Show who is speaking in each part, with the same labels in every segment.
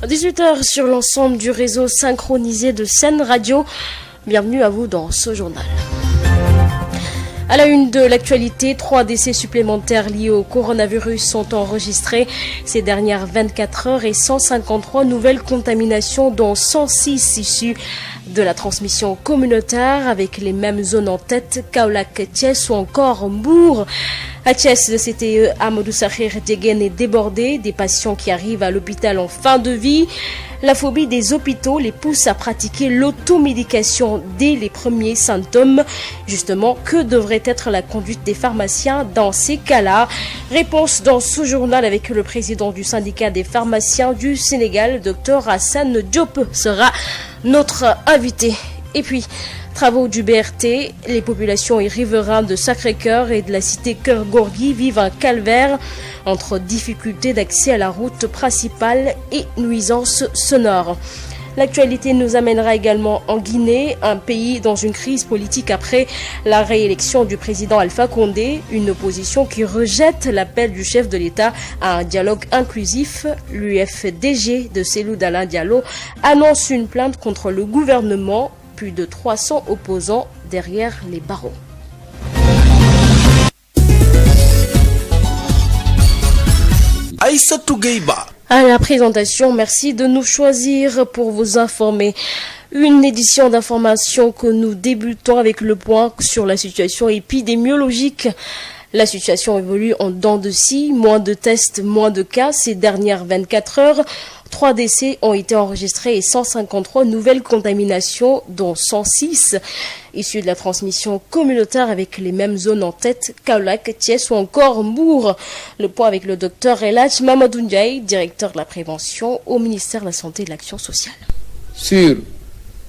Speaker 1: 18h sur l'ensemble du réseau synchronisé de Sen Radio. Bienvenue à vous dans ce journal. À la une de l'actualité, 3 décès supplémentaires liés au coronavirus sont enregistrés ces dernières 24 heures et 153 nouvelles contaminations, dont 106 issues de la transmission communautaire, avec les mêmes zones en tête, Kaolack, Thiès ou encore Mbour. À Thiès, le CTE Amadou Sakhir Diéguène est débordé, des patients qui arrivent à l'hôpital en fin de vie. La phobie des hôpitaux les pousse à pratiquer l'automédication dès les premiers symptômes. Justement, que devrait être la conduite des pharmaciens dans ces cas-là? Réponse dans ce journal avec le président du syndicat des pharmaciens du Sénégal, Dr Hassan Diop, sera notre invité. Et puis, travaux du BRT, les populations et riverains de Sacré-Cœur et de la cité Keur-Gorgui vivent un calvaire entre difficultés d'accès à la route principale et nuisances sonores. L'actualité nous amènera également en Guinée, un pays dans une crise politique après la réélection du président Alpha Condé, une opposition qui rejette l'appel du chef de l'État à un dialogue inclusif. L'UFDG de Cellou Dalein Diallo annonce une plainte contre le gouvernement. Plus de 300 opposants derrière les barreaux.
Speaker 2: Aïssatou Gueiba.
Speaker 1: À la présentation, merci de nous choisir pour vous informer. Une édition d'information que nous débutons avec le point sur la situation épidémiologique. La situation évolue en dents de scie, moins de tests, moins de cas ces dernières 24 heures. 3 décès ont été enregistrés et 153 nouvelles contaminations, dont 106 issues de la transmission communautaire, avec les mêmes zones en tête, Kaolack, Thiès ou encore Mbour. Le point avec le docteur Elhadj Mamadou Ndiaye, directeur de la prévention au ministère de la Santé et de l'Action sociale.
Speaker 3: Sur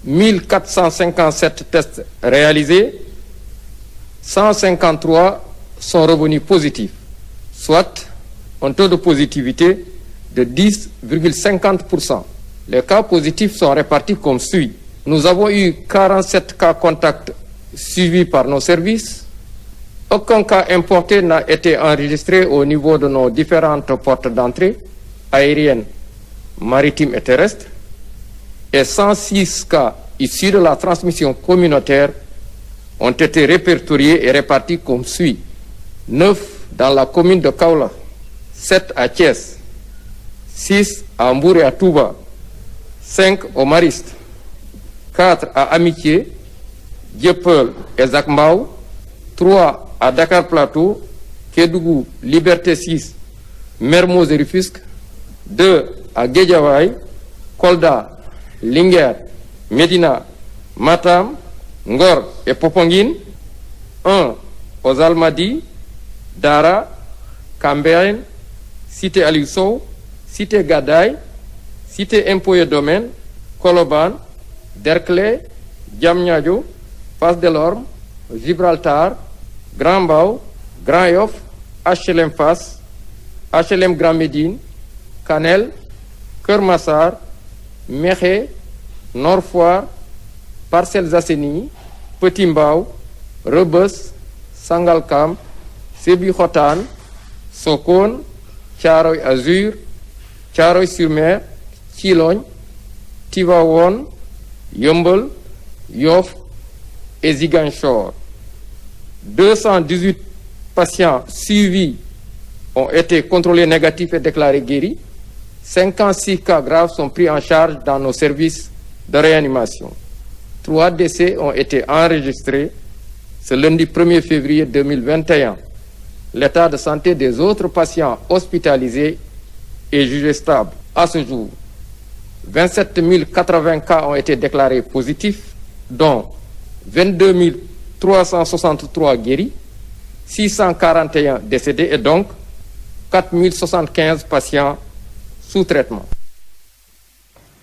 Speaker 3: 1457 tests réalisés, 153 sont revenus positifs, soit un taux de positivité de 10,50%. Les cas positifs sont répartis comme suit. Nous avons eu 47 cas contacts suivis par nos services. Aucun cas importé n'a été enregistré au niveau de nos différentes portes d'entrée, aériennes, maritimes et terrestres. Et 106 cas issus de la transmission communautaire ont été répertoriés et répartis comme suit. 9 dans la commune de Kaolack, 7 à Thiès, 6 à Mbour et à Touba, 5 au Mariste, 4 à Amitié, Dieuppeul et Zakmbao, 3 à Dakar Plateau, Kédougou, Liberté 6, Mermoz et Rufisque, 2 à Guédiawaye, Kolda, Linguère, Médina, Matam, Ngor et Popenguine, 1 aux Almadies, Dara, Cambérène, Cité Aliou Sow, Cité Gadaye, Cité Impôts et Domaines, Colobane, Derklé, Diamniadio, Fass Delorme, Gibraltar, Grand Mbao, Grand Yoff, HLM Fass, HLM Grand Médine, Kanel, Keur Massar, Mékhé, Nord Foire, Parcelles Assainies, Petit Mbao, Rebeuss, Sangalkam, Sébikotane, Sokone, Thiaroye Azur, Thiaroye-sur-Mer, Thilogne, Tivaouane, Yeumbeul, Yoff et Ziguinchor. 218 patients suivis ont été contrôlés négatifs et déclarés guéris. 56 cas graves sont pris en charge dans nos services de réanimation. 3 décès ont été enregistrés ce lundi 1er février 2021. L'état de santé des autres patients hospitalisés est jugé stable. À ce jour, 27 080 cas ont été déclarés positifs, dont 22 363 guéris, 641 décédés et donc 4 075 patients sous traitement.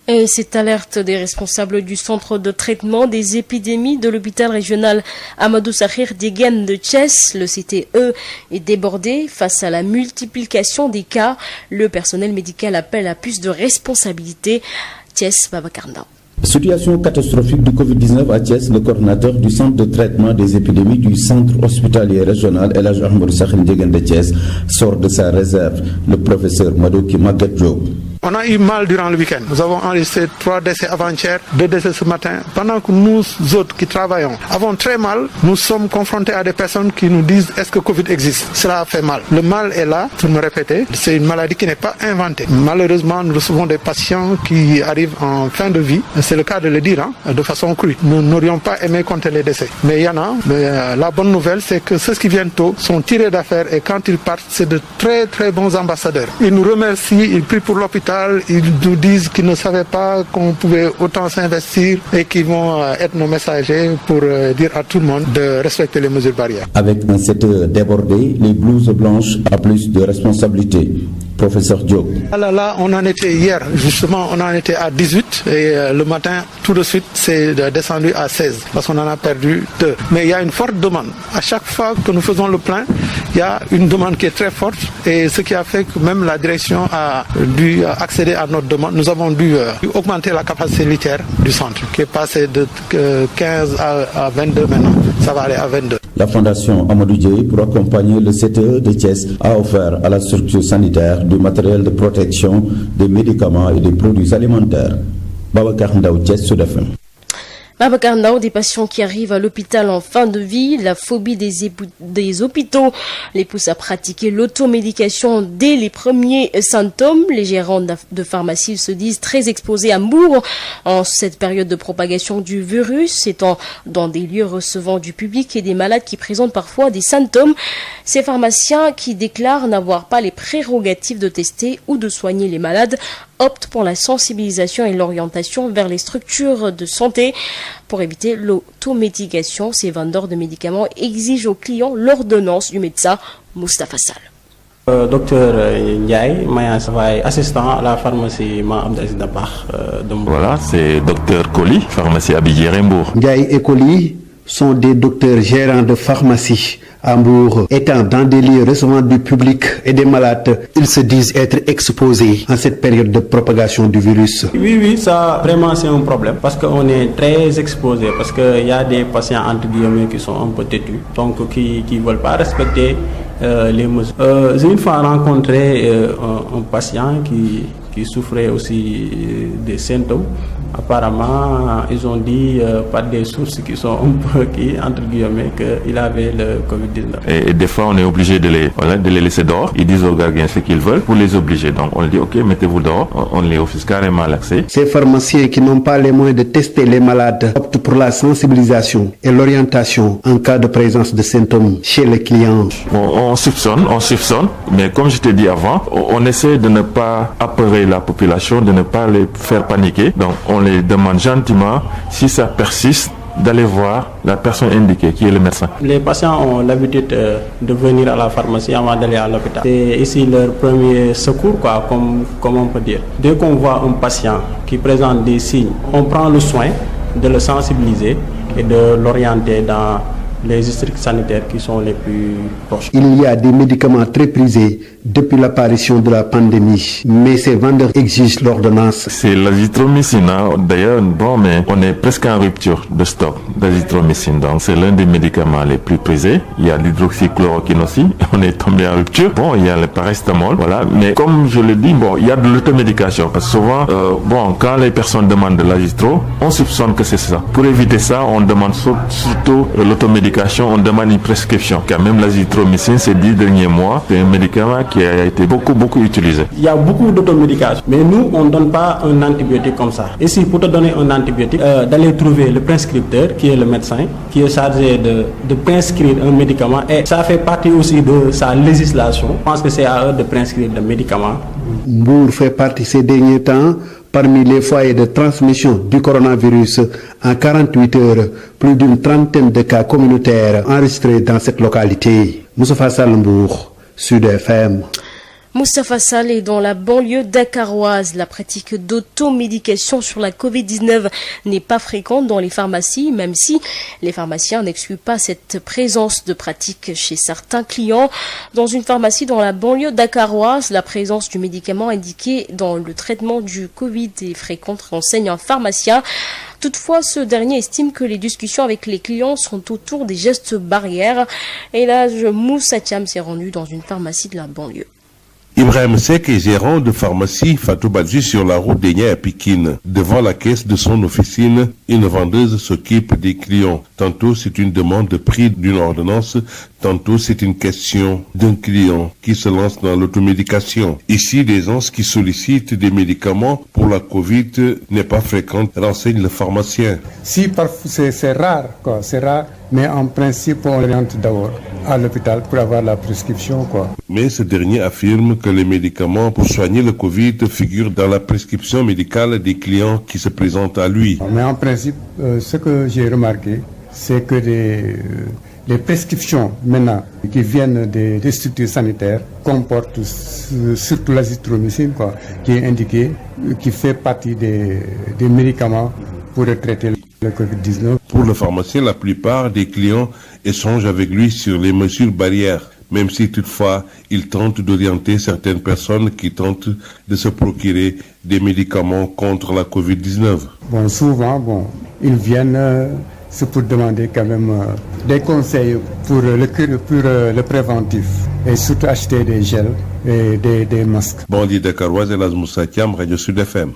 Speaker 1: Et cette alerte des responsables du centre de traitement des épidémies de l'hôpital régional Amadou Sakhir Diéguène de Thiès, le CTE, est débordé face à la multiplication des cas. Le personnel médical appelle à plus de responsabilité. Thiès, Babakarna.
Speaker 4: Situation catastrophique du Covid-19 à Thiès, le coordinateur du centre de traitement des épidémies du centre hospitalier régional Elhadj Amadou Sakhir Diéguène de Thiès sort de sa réserve. Le professeur Madoki Maguette Diop.
Speaker 2: On a eu mal durant le week-end. Nous avons enregistré 3 décès avant-hier, 2 décès ce matin. Pendant que nous autres qui travaillons avons très mal, nous sommes confrontés à des personnes qui nous disent est-ce que Covid existe? Cela fait mal. Le mal est là, pour me répéter, c'est une maladie qui n'est pas inventée. Malheureusement, nous recevons des patients qui arrivent en fin de vie. C'est le cas de le dire, de façon crue. Nous n'aurions pas aimé compter les décès. Mais il y en a. Mais la bonne nouvelle, c'est que ceux qui viennent tôt sont tirés d'affaire et quand ils partent, c'est de très très bons ambassadeurs. Ils nous remercient, ils prient pour l'hôpital, ils nous disent qu'ils ne savaient pas qu'on pouvait autant s'investir et qu'ils vont être nos messagers pour dire à tout le monde de respecter les mesures barrières.
Speaker 4: Avec un secteur débordé, les blouses blanches a plus de responsabilités. Professeur Diop.
Speaker 2: Là, on en était hier, justement, on en était à 18 et le matin, tout de suite, c'est descendu à 16 parce qu'on en a perdu 2. Mais il y a une forte demande. À chaque fois que nous faisons le plein, il y a une demande qui est très forte et ce qui a fait que même la direction a dû accéder à notre demande. Nous avons dû augmenter la capacité litière du centre qui est passée de 15 à 22 maintenant. Ça va aller à 22.
Speaker 4: La Fondation Amadou Dieye, pour accompagner le CTE de Thiès, a offert à la structure sanitaire du matériel de protection, des médicaments et des produits alimentaires. Babacar Ndaw, Thiès, Sud FM.
Speaker 1: Babacar Ndaw, des patients qui arrivent à l'hôpital en fin de vie, la phobie des hôpitaux les pousse à pratiquer l'automédication dès les premiers symptômes. Les gérants de pharmacie se disent très exposés à Mbour en cette période de propagation du virus, étant dans des lieux recevant du public et des malades qui présentent parfois des symptômes. Ces pharmaciens qui déclarent n'avoir pas les prérogatives de tester ou de soigner les malades optent pour la sensibilisation et l'orientation vers les structures de santé. Pour éviter l'automédication, ces vendeurs de médicaments exigent aux clients l'ordonnance du médecin Moustapha Sall.
Speaker 5: Docteur Ndiaye, assistant à la pharmacie Abdelaziz Dabakh de Mbour.
Speaker 6: Voilà, c'est docteur Koli, pharmacie à Mbour.
Speaker 7: Ndiaye et Koli sont des docteurs gérants de pharmacie à Mbour. Étant dans des lieux recevant du public et des malades, ils se disent être exposés en cette période de propagation du virus.
Speaker 5: Oui, ça vraiment c'est un problème parce qu'on est très exposé, parce qu'il y a des patients entre guillemets qui sont un peu têtus, donc qui ne veulent pas respecter les mesures. J'ai une fois rencontré un patient qui souffrait aussi des symptômes. Apparemment, ils ont dit par des sources qui sont un peu entre guillemets qu'il avait le Covid-19.
Speaker 6: Et des fois, on est obligé de les laisser dehors. Ils disent aux gardiens ce qu'ils veulent pour les obliger. Donc, on leur dit, ok, mettez-vous dehors. On les offre carrément l'accès.
Speaker 7: Ces pharmaciens qui n'ont pas les moyens de tester les malades optent pour la sensibilisation et l'orientation en cas de présence de symptômes chez les clients.
Speaker 6: On soupçonne, mais comme je t'ai dit avant, on essaie de ne pas apeurer la population, de ne pas les faire paniquer. Donc, on les demande gentiment, si ça persiste, d'aller voir la personne indiquée, qui est le médecin.
Speaker 5: Les patients ont l'habitude de venir à la pharmacie avant d'aller à l'hôpital. C'est ici leur premier secours, comme on peut dire. Dès qu'on voit un patient qui présente des signes, on prend le soin de le sensibiliser et de l'orienter dans les districts sanitaires qui sont les plus proches.
Speaker 7: Il y a des médicaments très prisés depuis l'apparition de la pandémie, mais ces vendeurs exigent l'ordonnance.
Speaker 6: C'est l'azithromycine, d'ailleurs, mais on est presque en rupture de stock d'azithromycine, donc c'est l'un des médicaments les plus prisés. Il y a l'hydroxychloroquine aussi, on est tombé en rupture. Il y a le paracétamol, voilà, mais comme je le dis, il y a de l'automédication, parce que souvent, quand les personnes demandent de l'azithro, on soupçonne que c'est ça. Pour éviter ça, on demande surtout l'automédication. On demande une prescription. Car même l'azithromycine, ces 10 derniers mois, c'est un médicament qui a été beaucoup utilisé.
Speaker 5: Il y a beaucoup d'automédication, mais nous, on ne donne pas un antibiotique comme ça. Ici, pour te donner un antibiotique, d'aller trouver le prescripteur, qui est le médecin, qui est chargé de prescrire un médicament, et ça fait partie aussi de sa législation. Je pense que c'est à eux de prescrire le médicament.
Speaker 7: Mbour fait partie ces derniers temps parmi les foyers de transmission du coronavirus. En 48 heures, plus d'une trentaine de cas communautaires enregistrés dans cette localité. Moustapha Sall, Mbour, Sud FM.
Speaker 1: Moustapha Sall est dans la banlieue dakaroise. La pratique d'automédication sur la Covid-19 n'est pas fréquente dans les pharmacies, même si les pharmaciens n'excluent pas cette présence de pratique chez certains clients. Dans une pharmacie dans la banlieue dakaroise, la présence du médicament indiqué dans le traitement du Covid est fréquente, renseigne un pharmacien. Toutefois, ce dernier estime que les discussions avec les clients sont autour des gestes barrières. Et là, Moussa Thiam s'est rendu dans une pharmacie de la banlieue.
Speaker 8: Ibrahim Sek est gérant de pharmacie Fatou Badji sur la route des Niayes à Pikine. Devant la caisse de son officine, une vendeuse s'occupe des clients. Tantôt c'est une demande de prix d'une ordonnance, tantôt c'est une question d'un client qui se lance dans l'automédication. Ici, des gens qui sollicitent des médicaments pour la Covid n'est pas fréquente, renseigne le pharmacien.
Speaker 9: Si c'est rare, c'est rare, mais en principe on oriente d'abord à l'hôpital pour avoir la prescription,
Speaker 8: Mais ce dernier affirme que les médicaments pour soigner le Covid figurent dans la prescription médicale des clients qui se présentent à lui.
Speaker 9: Mais en principe, ce que j'ai remarqué, c'est que les prescriptions maintenant qui viennent des structures sanitaires comportent surtout l'azithromycine, qui est indiqué, qui fait partie des médicaments pour traiter le Covid-19.
Speaker 8: Pour le pharmacien, la plupart des clients échangent avec lui sur les mesures barrières, même si toutefois il tente d'orienter certaines personnes qui tentent de se procurer des médicaments contre la Covid-19.
Speaker 9: Souvent, ils viennent c'est pour demander quand même des conseils pour le préventif et surtout acheter des gels et des masques.
Speaker 8: Bandi Dakaroise, Elhadj Moussa Thiam, Radio Sud FM.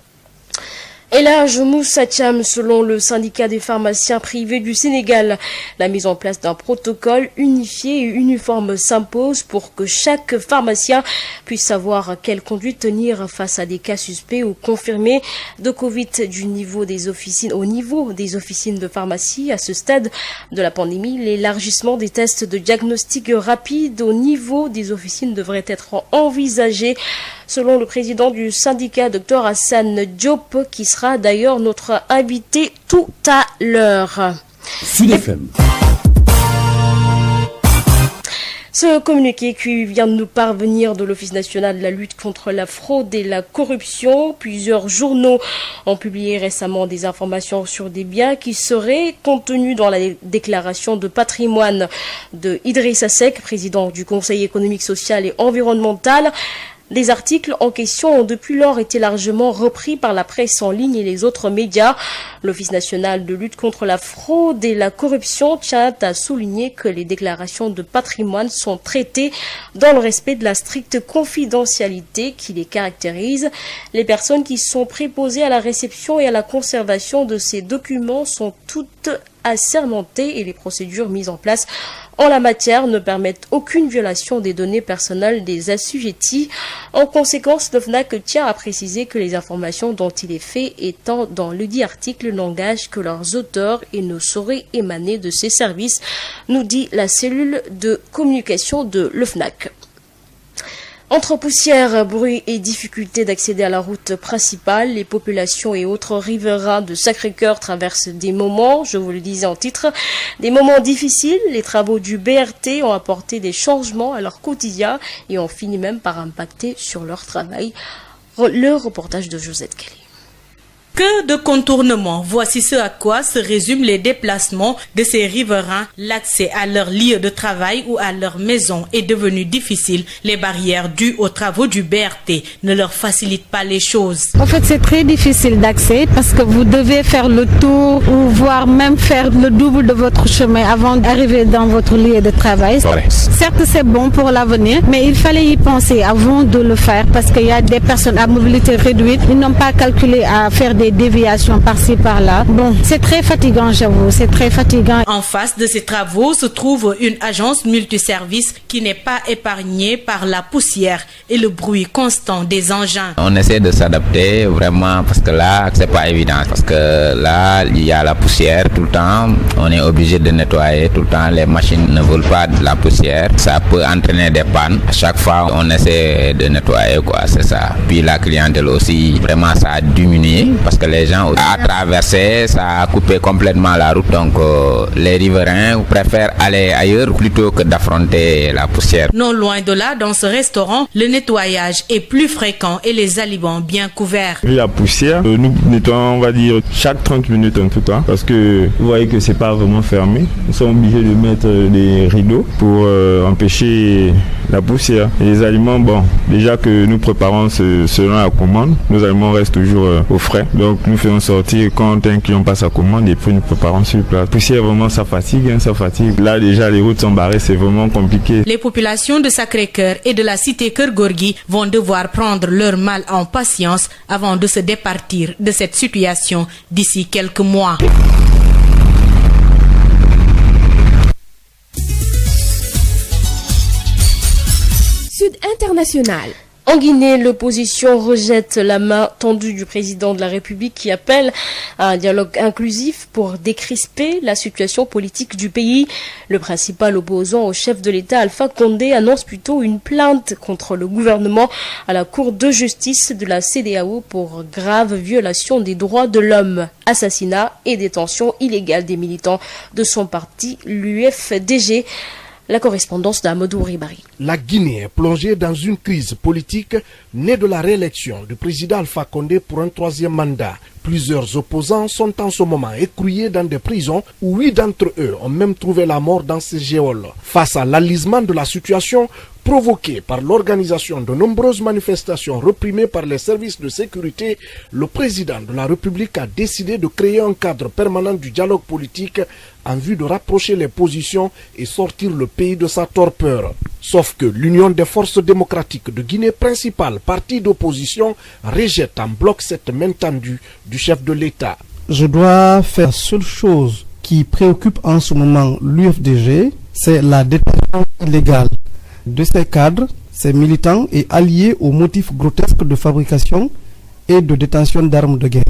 Speaker 1: Elhadj Moussa Thiam, selon le syndicat des pharmaciens privés du Sénégal, la mise en place d'un protocole unifié et uniforme s'impose pour que chaque pharmacien puisse savoir quelle conduite tenir face à des cas suspects ou confirmés de Covid au niveau des officines de pharmacie. À ce stade de la pandémie, l'élargissement des tests de diagnostic rapide au niveau des officines devrait être envisagé, selon le président du syndicat, Dr Hassan Diop, qui sera d'ailleurs notre invité tout à l'heure.
Speaker 10: Sud FM.
Speaker 1: Ce communiqué qui vient de nous parvenir de l'Office national de la lutte contre la fraude et la corruption, plusieurs journaux ont publié récemment des informations sur des biens qui seraient contenus dans la déclaration de patrimoine de Idrissa Seck, président du Conseil économique, social et environnemental. Les articles en question ont depuis lors été largement repris par la presse en ligne et les autres médias. L'Office national de lutte contre la fraude et la corruption tient à souligner que les déclarations de patrimoine sont traitées dans le respect de la stricte confidentialité qui les caractérise. Les personnes qui sont préposées à la réception et à la conservation de ces documents sont toutes assermentées et les procédures mises en place en la matière ne permettent aucune violation des données personnelles des assujettis. En conséquence, l'OFNAC tient à préciser que les informations dont il est fait étant dans le dit article n'engagent que leurs auteurs et ne sauraient émaner de ces services, nous dit la cellule de communication de l'OFNAC. Entre poussière, bruit et difficulté d'accéder à la route principale, les populations et autres riverains de Sacré-Cœur traversent des moments, je vous le disais en titre, des moments difficiles. Les travaux du BRT ont apporté des changements à leur quotidien et ont fini même par impacter sur leur travail. Le reportage de Josette Kelly.
Speaker 11: Que de contournements, voici ce à quoi se résument les déplacements de ces riverains. L'accès à leur lieu de travail ou à leur maison est devenu difficile. Les barrières dues aux travaux du BRT ne leur facilitent pas les choses.
Speaker 12: En fait, c'est très difficile d'accès parce que vous devez faire le tour ou voire même faire le double de votre chemin avant d'arriver dans votre lieu de travail. Certes, c'est bon pour l'avenir, mais il fallait y penser avant de le faire parce qu'il y a des personnes à mobilité réduite. Ils n'ont pas calculé à faire des déviations par-ci par-là. Bon, c'est très fatigant, j'avoue, c'est très fatigant.
Speaker 11: En face de ces travaux se trouve une agence multiservice qui n'est pas épargnée par la poussière et le bruit constant des engins.
Speaker 13: On essaie de s'adapter vraiment parce que là, c'est pas évident parce que là, il y a la poussière tout le temps. On est obligé de nettoyer tout le temps. Les machines ne veulent pas de la poussière. Ça peut entraîner des pannes. À chaque fois, on essaie de nettoyer, quoi, c'est ça. Puis la clientèle aussi, vraiment, ça a diminué parce que les gens à traverser, ça a coupé complètement la route. Donc les riverains préfèrent aller ailleurs plutôt que d'affronter la poussière.
Speaker 11: Non loin de là, dans ce restaurant, le nettoyage est plus fréquent et les aliments bien couverts.
Speaker 14: La poussière, nous nettoyons, on va dire, chaque 30 minutes en tout cas, parce que vous voyez que c'est pas vraiment fermé. Nous sommes obligés de mettre des rideaux pour empêcher la poussière. Et les aliments, bon, déjà que nous préparons selon la commande, nos aliments restent toujours au frais. Donc Donc nous faisons sortir quand un client passe sa commande et puis nous préparons sur place. Poussière, vraiment ça fatigue, ça fatigue. Là déjà les routes sont barrées, c'est vraiment compliqué.
Speaker 11: Les populations de Sacré-Cœur et de la cité Keur Gorgui vont devoir prendre leur mal en patience avant de se départir de cette situation d'ici quelques mois.
Speaker 10: Sud International.
Speaker 1: En Guinée, l'opposition rejette la main tendue du président de la République qui appelle à un dialogue inclusif pour décrisper la situation politique du pays. Le principal opposant au chef de l'État, Alpha Condé, annonce plutôt une plainte contre le gouvernement à la Cour de justice de la CEDEAO pour grave violation des droits de l'homme, assassinat et détention illégale des militants de son parti, l'UFDG. La correspondance d'Amadou Ribari.
Speaker 15: La Guinée est plongée dans une crise politique née de la réélection du président Alpha Condé pour un 3e mandat. Plusieurs opposants sont en ce moment écrouillés dans des prisons où 8 d'entre eux ont même trouvé la mort dans ces geôles. Face à l'enlisement de la situation provoquée par l'organisation de nombreuses manifestations réprimées par les services de sécurité, le président de la République a décidé de créer un cadre permanent du dialogue politique en vue de rapprocher les positions et sortir le pays de sa torpeur. Sauf que l'Union des forces démocratiques de Guinée, principal parti d'opposition, rejette en bloc cette main tendue du chef de l'État.
Speaker 16: Je dois faire la seule chose qui préoccupe en ce moment l'UFDG, c'est la détention illégale de ces cadres, ces militants et alliés aux motifs grotesques de fabrication et de détention d'armes de guerre.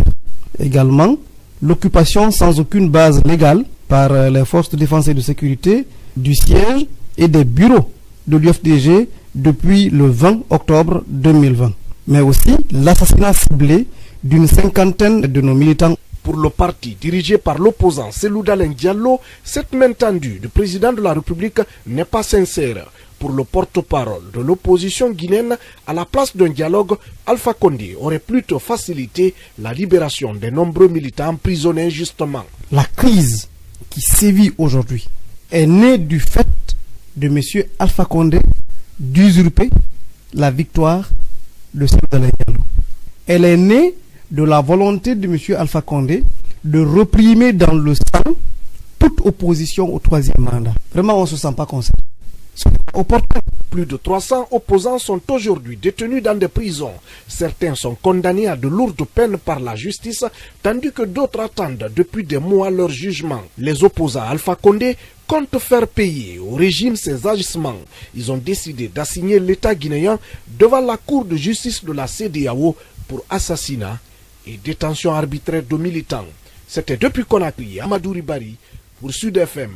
Speaker 16: Également, l'occupation sans aucune base légale par les forces de défense et de sécurité du siège et des bureaux de l'UFDG depuis le 20 octobre 2020. Mais aussi l'assassinat ciblé d'une 50aine de nos militants.
Speaker 15: Pour le parti dirigé par l'opposant Cellou Dalein Diallo, cette main tendue du président de la République n'est pas sincère. Pour le porte-parole de l'opposition guinéenne, à la place d'un dialogue, Alpha Condé aurait plutôt facilité la libération des nombreux militants emprisonnés justement.
Speaker 16: La crise qui sévit aujourd'hui est née du fait de M. Alpha Condé d'usurper la victoire de Cellou Dalein Diallo. Elle est née de la volonté de M. Alpha Condé de réprimer dans le sang toute opposition au 3e mandat. Vraiment, on ne se sent pas concerné.
Speaker 15: Plus de 300 opposants sont aujourd'hui détenus dans des prisons. Certains sont condamnés à de lourdes peines par la justice, tandis que d'autres attendent depuis des mois leur jugement. Les opposants à Alpha Condé comptent faire payer au régime ses agissements. Ils ont décidé d'assigner l'État guinéen devant la Cour de justice de la CEDEAO pour assassinat et détention arbitraire de militants. C'était depuis Conakry, Amadou Ribari pour Sud FM.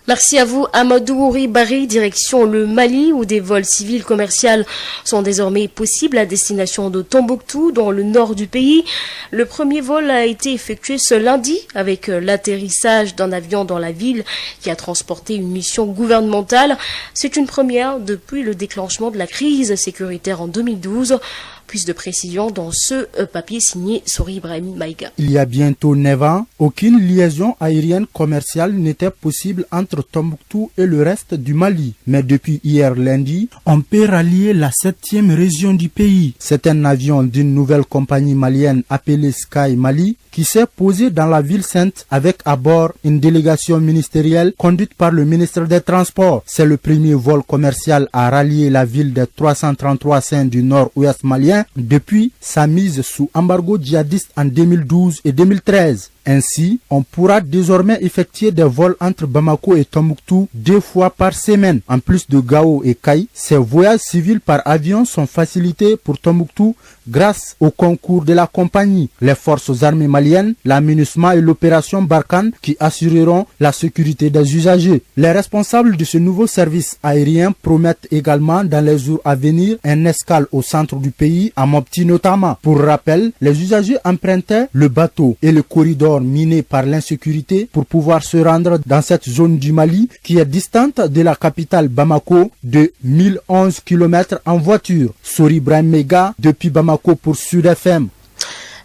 Speaker 1: Merci à vous, Amadou Ribari. Direction le Mali, où des vols civils commerciaux sont désormais possibles à destination de Tombouctou, dans le nord du pays. Le premier vol a été effectué ce lundi avec l'atterrissage d'un avion dans la ville qui a transporté une mission gouvernementale. C'est une première depuis le déclenchement de la crise sécuritaire en 2012. Plus de précisions dans ce papier signé Sori Ibrahim Maïga.
Speaker 17: Il y a bientôt 9 ans, aucune liaison aérienne commerciale n'était possible entre Tombouctou et le reste du Mali. Mais depuis hier lundi, on peut rallier la 7e région du pays. C'est un avion d'une nouvelle compagnie malienne appelée Sky Mali qui s'est posé dans la ville sainte avec à bord une délégation ministérielle conduite par le ministre des Transports. C'est le premier vol commercial à rallier la ville des 333 saints du nord-ouest malien depuis sa mise sous embargo djihadiste en 2012 et 2013. Ainsi, on pourra désormais effectuer des vols entre Bamako et Tombouctou 2 fois par semaine. En plus de Gao et Kaï, ces voyages civils par avion sont facilités pour Tombouctou grâce au concours de la compagnie. Les forces armées maliennes, la MINUSMA et l'opération Barkhane qui assureront la sécurité des usagers. Les responsables de ce nouveau service aérien promettent également dans les jours à venir un escale au centre du pays, à Mopti notamment. Pour rappel, les usagers empruntaient le bateau et le corridor miné par l'insécurité pour pouvoir se rendre dans cette zone du Mali qui est distante de la capitale Bamako de 1011 km en voiture. Sori Ibrahim Maïga depuis Bamako pour Sud FM.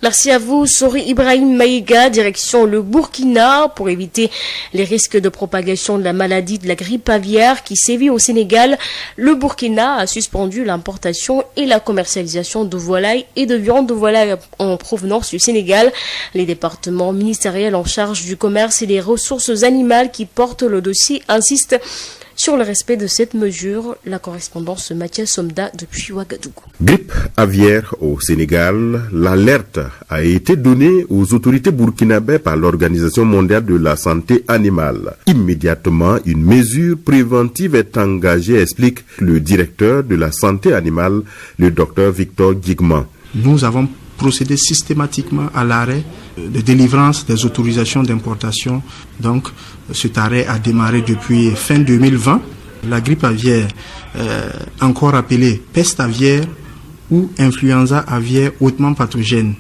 Speaker 1: Merci à vous, Sori Ibrahim Maïga, direction le Burkina, pour éviter les risques de propagation de la maladie de la grippe aviaire qui sévit au Sénégal. Le Burkina a suspendu l'importation et la commercialisation de volailles et de viande de volaille en provenance du Sénégal. Les départements ministériels en charge du commerce et des ressources animales qui portent le dossier insistent sur le respect de cette mesure. La correspondance Mathias Somda depuis Ouagadougou.
Speaker 18: Grippe aviaire au Sénégal, l'alerte a été donnée aux autorités burkinabées par l'Organisation mondiale de la santé animale. Immédiatement, une mesure préventive est engagée, explique le directeur de la santé animale, le docteur Victor Guigman.
Speaker 19: Nous avons procédé systématiquement à l'arrêt de délivrance des autorisations d'importation. Donc, cet arrêt a démarré depuis fin 2020. La grippe aviaire, encore appelée peste aviaire ou influenza aviaire hautement pathogène,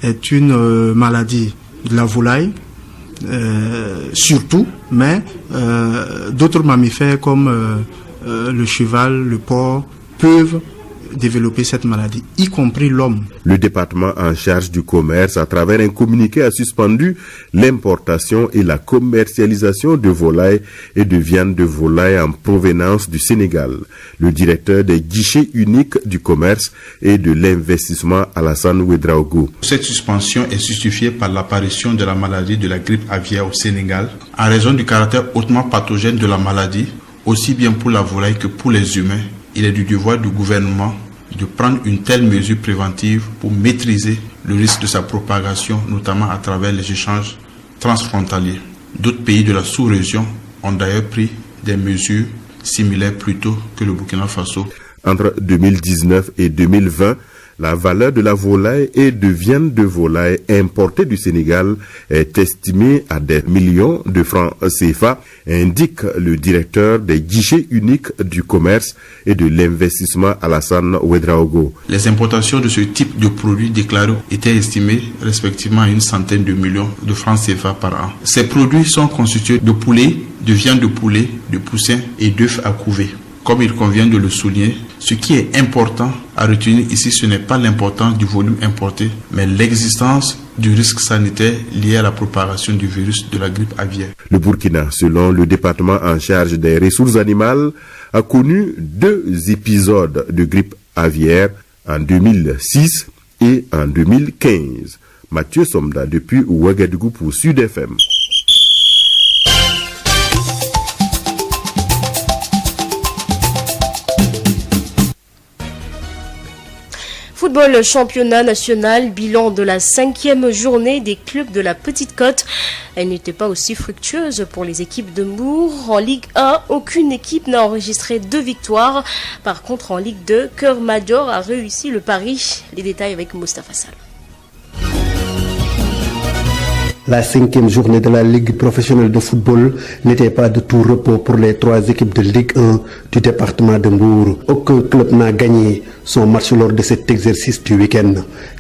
Speaker 19: est une maladie de la volaille, surtout, mais d'autres mammifères comme le cheval, le porc, peuvent développer cette maladie, y compris l'homme.
Speaker 18: Le département en charge du commerce, à travers un communiqué, a suspendu l'importation et la commercialisation de volailles et de viande de volaille en provenance du Sénégal. Le directeur des guichets uniques du commerce et de l'investissement, Alassane Ouedraogo.
Speaker 20: Cette suspension est justifiée par l'apparition de la maladie de la grippe aviaire au Sénégal, en raison du caractère hautement pathogène de la maladie, aussi bien pour la volaille que pour les humains. Il est du devoir du gouvernement de prendre une telle mesure préventive pour maîtriser le risque de sa propagation, notamment à travers les échanges transfrontaliers. D'autres pays de la sous-région ont d'ailleurs pris des mesures similaires plus tôt que le Burkina Faso.
Speaker 18: Entre 2019 et 2020, la valeur de la volaille et de viande de volaille importée du Sénégal est estimée à des millions de francs CFA, indique le directeur des guichets uniques du commerce et de l'investissement, Alassane Ouedraogo.
Speaker 20: Les importations de ce type de produits déclarés étaient estimées respectivement à 100 de millions de francs CFA par an. Ces produits sont constitués de poulet, de viande de poulet, de poussins et d'œufs à couver. Comme il convient de le souligner, ce qui est important à retenir ici, ce n'est pas l'importance du volume importé, mais l'existence du risque sanitaire lié à la propagation du virus de la grippe aviaire.
Speaker 18: Le Burkina, selon le département en charge des ressources animales, a connu 2 épisodes de grippe aviaire en 2006 et en 2015. Mathieu Somda depuis Ouagadougou pour Sud FM.
Speaker 1: Football championnat national, bilan de la 5e journée des clubs de la Petite Côte. Elle n'était pas aussi fructueuse pour les équipes de Mbour. En Ligue 1, aucune équipe n'a enregistré 2 victoires. Par contre, en Ligue 2, Cœur Major a réussi le pari. Les détails avec Moustapha Sall.
Speaker 7: La 5e journée de la Ligue professionnelle de football n'était pas de tout repos pour les 3 équipes de Ligue 1 du département de Mbour. Aucun club n'a gagné son match lors de cet exercice du week-end.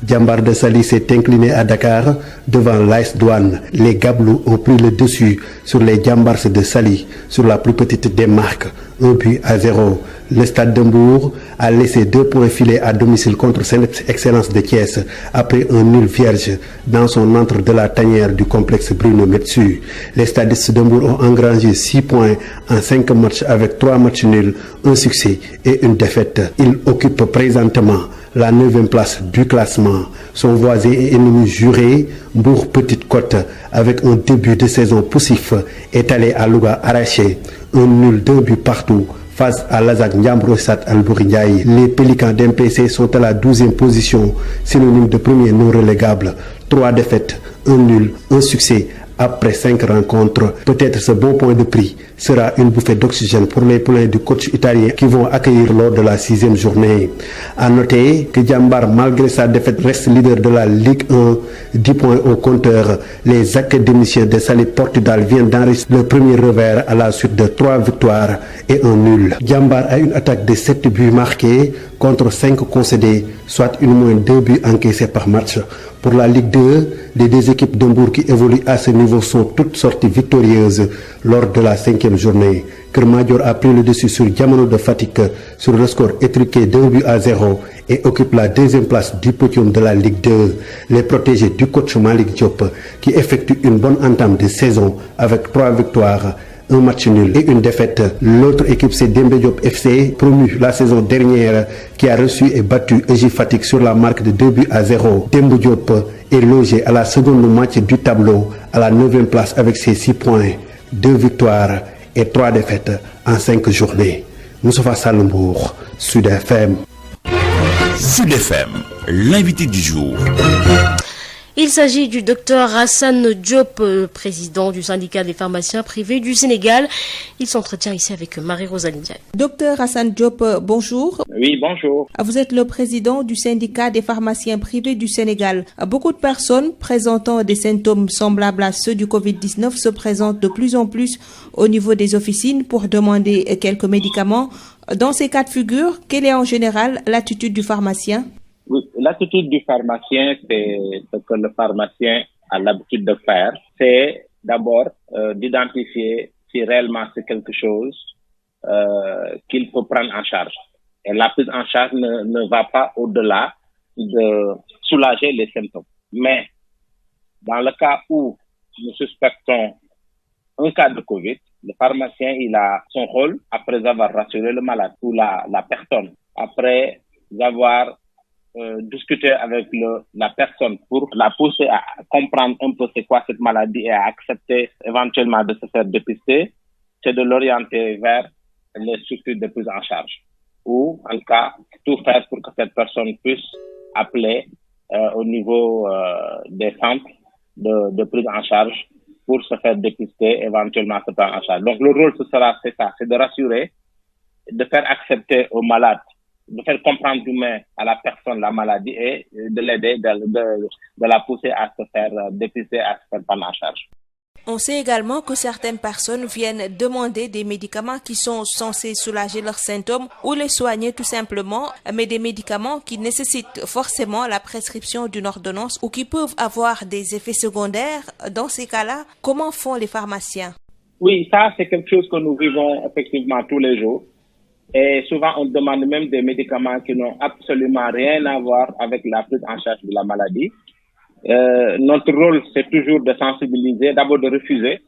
Speaker 7: Djambar de Sali s'est incliné à Dakar devant l'AS Douane. Les Gablous ont pris le dessus sur les Djambars de Sali sur la plus petite des marques, 1-0. Le Stade de Mbour a laissé 2 points filés à domicile contre cette excellence de Thiès après un nul vierge dans son entre de la tanière du complexe Bruno Metsu. Les stadistes de Mbour ont engrangé 6 points en 5 matchs avec 3 matchs nuls, un succès et une défaite. Ils occupent présentement la 9e place du classement. Son voisin et ennemi juré, Mbour Petite Côte, avec un début de saison poussif, est allé à Louga arracher un nul d'1 but partout face à Lazak Ndiambrosat Al-Bourignaï. Les Pélicans d'MPC sont à la 12e position, synonyme de premier non relégable. 3 défaites, 1 nul, 1 succès après 5 rencontres. Peut-être ce bon point de prix sera une bouffée d'oxygène pour les poulains du coach italien qui vont accueillir lors de la 6e journée. À noter que Djambar, malgré sa défaite, reste leader de la Ligue 1, 10 points au compteur. Les académiciens de Salé Portudal viennent d'enregistrer le premier revers à la suite de 3 victoires et 1 nul. Djambar a une attaque de 7 buts marqués contre 5 concédés, soit une moyenne 2 buts encaissés par match. Pour la Ligue 2, les 2 équipes de Mbour qui évoluent à ce niveau sont toutes sorties victorieuses lors de la 5e journée. Keur Madior a pris le dessus sur Diamano de Fatick sur le score étriqué d'1-0 et occupe la deuxième place du podium de la Ligue 2. Les protégés du coach Malick Diop qui effectue une bonne entame de saison avec 3 victoires, un match nul et une défaite. L'autre équipe, c'est Dembe Diop FC, promu la saison dernière, qui a reçu et battu EJ Fatick sur la marque de 2-0. Dembe Diop est logé à la seconde moitié du tableau, à la 9e place avec ses 6 points, 2 victoires et 3 défaites en 5 journées. Moustapha Salembourg, Sud FM.
Speaker 21: Sud FM, l'invité du jour.
Speaker 1: Il s'agit du docteur Hassan Diop, président du syndicat des pharmaciens privés du Sénégal. Il s'entretient ici avec Marie-Rosalie Ndiaye.
Speaker 22: Docteur Hassan Diop, bonjour.
Speaker 23: Oui, bonjour.
Speaker 22: Vous êtes le président du syndicat des pharmaciens privés du Sénégal. Beaucoup de personnes présentant des symptômes semblables à ceux du Covid-19 se présentent de plus en plus au niveau des officines pour demander quelques médicaments. Dans ces cas de figure, quelle est en général l'attitude du pharmacien?
Speaker 23: Oui, l'attitude du pharmacien, c'est ce que le pharmacien a l'habitude de faire. C'est d'abord d'identifier si réellement c'est quelque chose qu'il faut prendre en charge. Et la prise en charge ne va pas au-delà de soulager les symptômes. Mais dans le cas où nous suspectons un cas de Covid, le pharmacien, il a son rôle après avoir rassuré le malade ou la personne, après avoir discuter avec la personne pour la pousser à comprendre un peu c'est quoi cette maladie et à accepter éventuellement de se faire dépister, c'est de l'orienter vers les structures de prise en charge. Ou, en cas, tout faire pour que cette personne puisse appeler au niveau des centres de prise en charge pour se faire dépister, éventuellement se prendre en charge. Donc, le rôle, c'est ça, c'est de rassurer, de faire accepter au malade, de faire comprendre demain à la personne la maladie et de l'aider, de la pousser à se faire dépister, à se faire prendre en charge.
Speaker 22: On sait également que certaines personnes viennent demander des médicaments qui sont censés soulager leurs symptômes ou les soigner tout simplement, mais des médicaments qui nécessitent forcément la prescription d'une ordonnance ou qui peuvent avoir des effets secondaires. Dans ces cas-là, comment font les pharmaciens?
Speaker 23: Oui, ça c'est quelque chose que nous vivons effectivement tous les jours. Et souvent, on demande même des médicaments qui n'ont absolument rien à voir avec la prise en charge de la maladie. Notre rôle, c'est toujours de sensibiliser, d'abord de refuser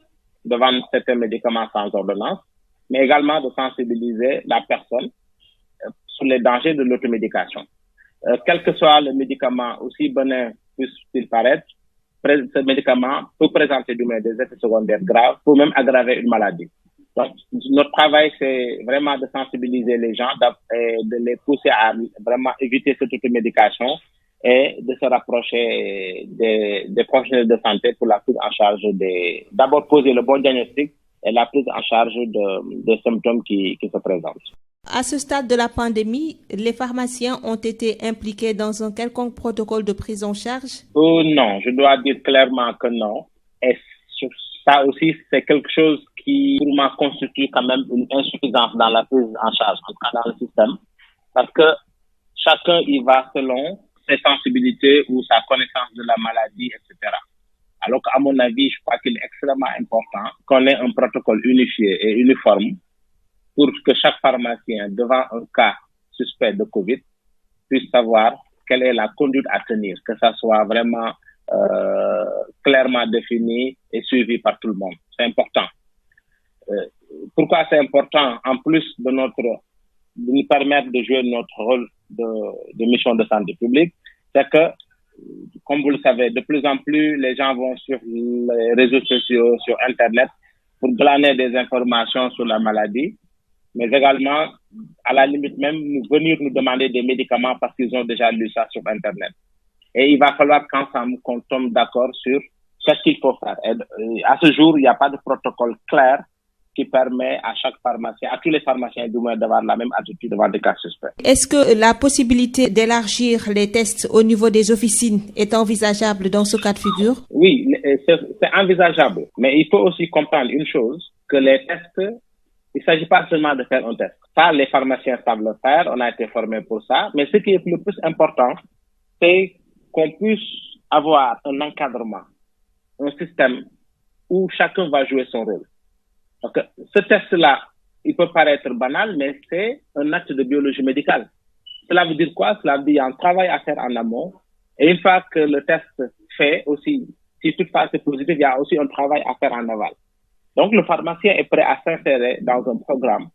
Speaker 23: de vendre certains médicaments sans ordonnance, mais également de sensibiliser la personne sur les dangers de l'automédication. Quel que soit le médicament, aussi bénin puisse-t-il paraître, ce médicament peut présenter des effets secondaires graves, peut même aggraver une maladie. Donc, notre travail, c'est vraiment de sensibiliser les gens, de les pousser à vraiment éviter cette automédication et de se rapprocher des professionnels de santé pour la prise en charge d'abord poser le bon diagnostic et la prise en charge des symptômes qui se présentent.
Speaker 22: À ce stade de la pandémie, les pharmaciens ont été impliqués dans un quelconque protocole de prise en charge?
Speaker 23: Non, je dois dire clairement que non. Et ça aussi, c'est quelque chose qui, pour moi, constitue quand même une insuffisance dans la prise en charge, en tout cas dans le système, parce que chacun y va selon ses sensibilités ou sa connaissance de la maladie, etc. Alors qu'à mon avis, je crois qu'il est extrêmement important qu'on ait un protocole unifié et uniforme pour que chaque pharmacien, devant un cas suspect de Covid, puisse savoir quelle est la conduite à tenir, que ça soit vraiment clairement défini et suivi par tout le monde. C'est important. Pourquoi c'est important? En plus de nous permettre de jouer notre rôle de mission de santé publique, c'est que, comme vous le savez, de plus en plus, les gens vont sur les réseaux sociaux, sur Internet, pour glaner des informations sur la maladie, mais également, à la limite même, venir nous demander des médicaments parce qu'ils ont déjà lu ça sur Internet. Et il va falloir qu'ensemble, qu'on tombe d'accord sur ce qu'il faut faire. Et à ce jour, il n'y a pas de protocole clair qui permet à chaque pharmacien, à tous les pharmaciens du moins, d'avoir la même attitude devant des cas suspects.
Speaker 22: Est-ce que la possibilité d'élargir les tests au niveau des officines est envisageable dans ce cas de figure?
Speaker 23: Oui, c'est envisageable. Mais il faut aussi comprendre une chose, que les tests, il ne s'agit pas seulement de faire un test. Ça, les pharmaciens savent le faire, on a été formés pour ça. Mais ce qui est le plus important, c'est qu'on puisse avoir un encadrement, un système où chacun va jouer son rôle. Donc, ce test-là, il peut paraître banal, mais c'est un acte de biologie médicale. Cela veut dire quoi? Cela veut dire qu'il y a un travail à faire en amont. Et une fois que le test fait aussi, si toutefois c'est positif, il y a aussi un travail à faire en aval. Donc le pharmacien est prêt à s'insérer dans un programme,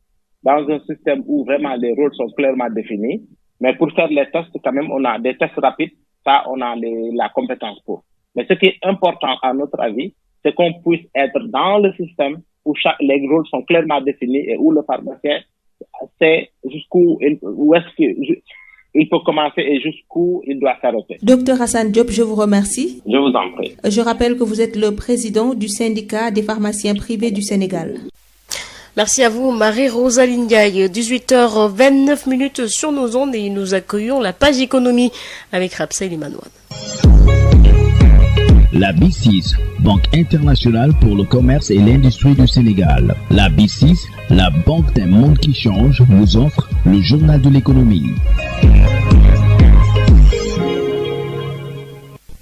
Speaker 23: dans un système où vraiment les rôles sont clairement définis. Mais pour faire les tests, quand même, on a des tests rapides. Ça, on a la compétence pour. Mais ce qui est important, à notre avis, c'est qu'on puisse être dans le système où les rôles sont clairement définis et où le pharmacien sait où est-ce qu'il peut commencer et jusqu'où il doit s'arrêter.
Speaker 22: Docteur Hassan Diop, je vous remercie.
Speaker 23: Je vous en prie.
Speaker 22: Je rappelle que vous êtes le président du syndicat des pharmaciens privés du Sénégal.
Speaker 1: Merci à vous, Marie-Rosaline Ndiaye. 18h29 sur nos ondes et nous accueillons la page économie avec Rapsel Imanouane.
Speaker 2: La B6, Banque internationale pour le commerce et l'industrie du Sénégal. La B6, la banque d'un monde qui change, vous offre le journal de l'économie.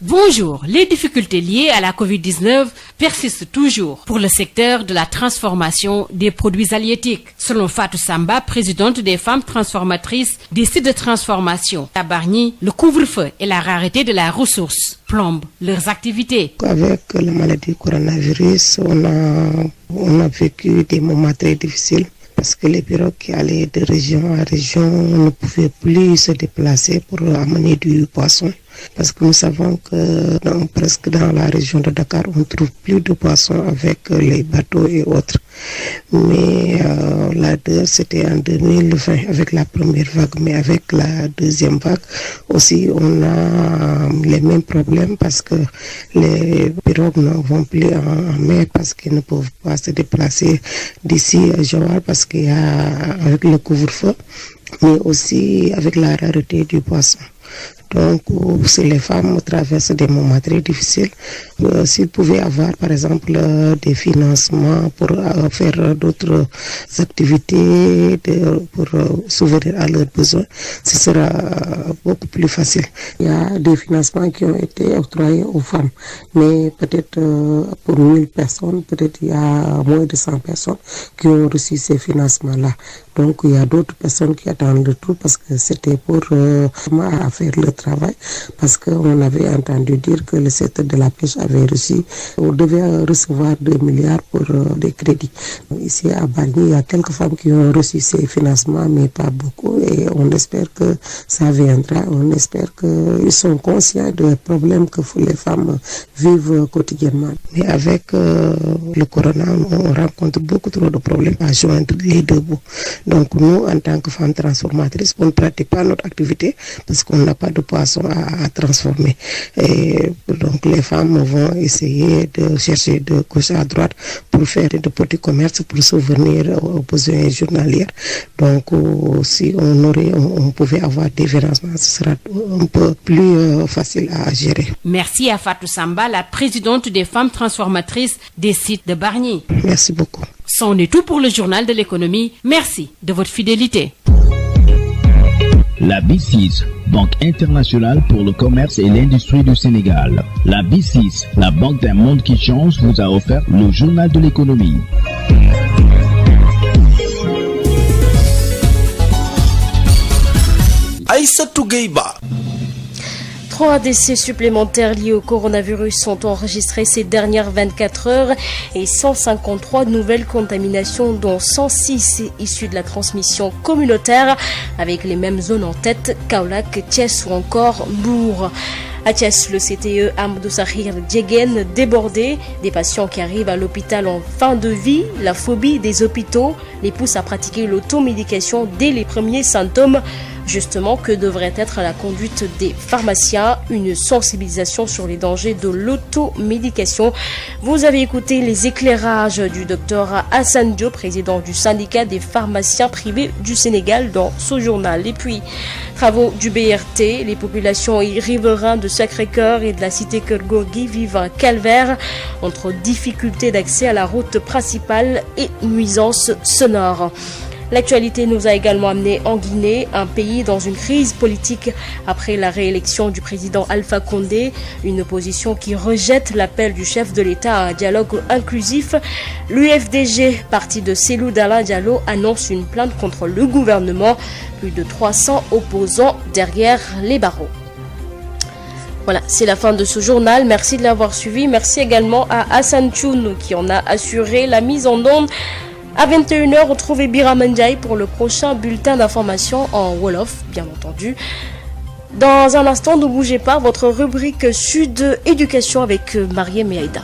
Speaker 3: Bonjour, les difficultés liées à la Covid-19 persistent toujours pour le secteur de la transformation des produits halieutiques. Selon Fatou Samba, présidente des femmes transformatrices des sites de transformation à Bargny, le couvre-feu et la rareté de la ressource plombent leurs activités.
Speaker 4: Avec la maladie coronavirus, on a vécu des moments très difficiles. Parce que les pirogues qui allaient de région à région ne pouvaient plus se déplacer pour amener du poisson. Parce que nous savons que presque dans la région de Dakar, on ne trouve plus de poissons avec les bateaux et autres. Mais c'était en 2020 avec la première vague, mais avec la deuxième vague aussi, on a les mêmes problèmes parce que les pirogues ne vont plus en mer parce qu'ils ne peuvent pas se déplacer d'ici à Joal parce qu'il y a avec le couvre-feu, mais aussi avec la rareté du poisson. Donc, si les femmes traversent des moments très difficiles, s'ils pouvaient avoir, par exemple, des financements pour faire d'autres activités, pour s'ouvrir à leurs besoins, ce sera beaucoup plus facile. Il y a des financements qui ont été octroyés aux femmes, mais peut-être pour 1000 personnes, peut-être il y a moins de 100 personnes qui ont reçu ces financements-là. Donc, il y a d'autres personnes qui attendent le tout parce que c'était pour faire le travail. Parce qu'on avait entendu dire que le secteur de la pêche avait reçu, on devait recevoir 2 milliards pour des crédits. Ici à Bargny, il y a quelques femmes qui ont reçu ces financements, mais pas beaucoup. Et on espère que ça viendra. On espère qu'ils sont conscients des problèmes que les femmes vivent quotidiennement. Mais avec le corona, on rencontre beaucoup trop de problèmes à joindre les deux bouts. Donc nous, en tant que femmes transformatrices, on ne pratique pas notre activité parce qu'on n'a pas de poisson à transformer. Et donc les femmes vont essayer de chercher de gauche à droite pour faire de petits commerces pour subvenir aux besoins journaliers. Donc si on pouvait avoir des financements, ce sera un peu plus facile à gérer.
Speaker 3: Merci à Fatou Samba, la présidente des femmes transformatrices des sites de Bargny.
Speaker 4: Merci beaucoup.
Speaker 3: C'en est tout pour le journal de l'économie. Merci de votre fidélité.
Speaker 2: La B6, Banque internationale pour le commerce et l'industrie du Sénégal. La B6, la banque d'un monde qui change, vous a offert le journal de l'économie.
Speaker 21: Aïssatou Gueye-Ba.
Speaker 1: 3 décès supplémentaires liés au coronavirus sont enregistrés ces dernières 24 heures et 153 nouvelles contaminations, dont 106 issues de la transmission communautaire, avec les mêmes zones en tête, Kaolack, Thiès ou encore Mbour. À Thiès, le CTE Amadou Sahir Djegen débordé, des patients qui arrivent à l'hôpital en fin de vie, la phobie des hôpitaux les pousse à pratiquer l'automédication dès les premiers symptômes. Justement, que devrait être la conduite des pharmaciens? Une sensibilisation sur les dangers de l'automédication. Vous avez écouté les éclairages du docteur Hassan Diop, président du syndicat des pharmaciens privés du Sénégal, dans ce journal. Et puis, travaux du BRT, les populations riveraines de Sacré-Cœur et de la cité Keur-Gorgui vivent un calvaire entre difficultés d'accès à la route principale et nuisances sonores. L'actualité nous a également amené en Guinée, un pays dans une crise politique après la réélection du président Alpha Condé, une opposition qui rejette l'appel du chef de l'État à un dialogue inclusif. L'UFDG, parti de Cellou Dalein Diallo, annonce une plainte contre le gouvernement. Plus de 300 opposants derrière les barreaux. Voilà, c'est la fin de ce journal. Merci de l'avoir suivi. Merci également à Hassan Choun qui en a assuré la mise en onde. À 21h, retrouvez Biram Ndiaye pour le prochain bulletin d'information en Wolof, bien entendu. Dans un instant, ne bougez pas, votre rubrique Sud Éducation avec Mariam et Aïda.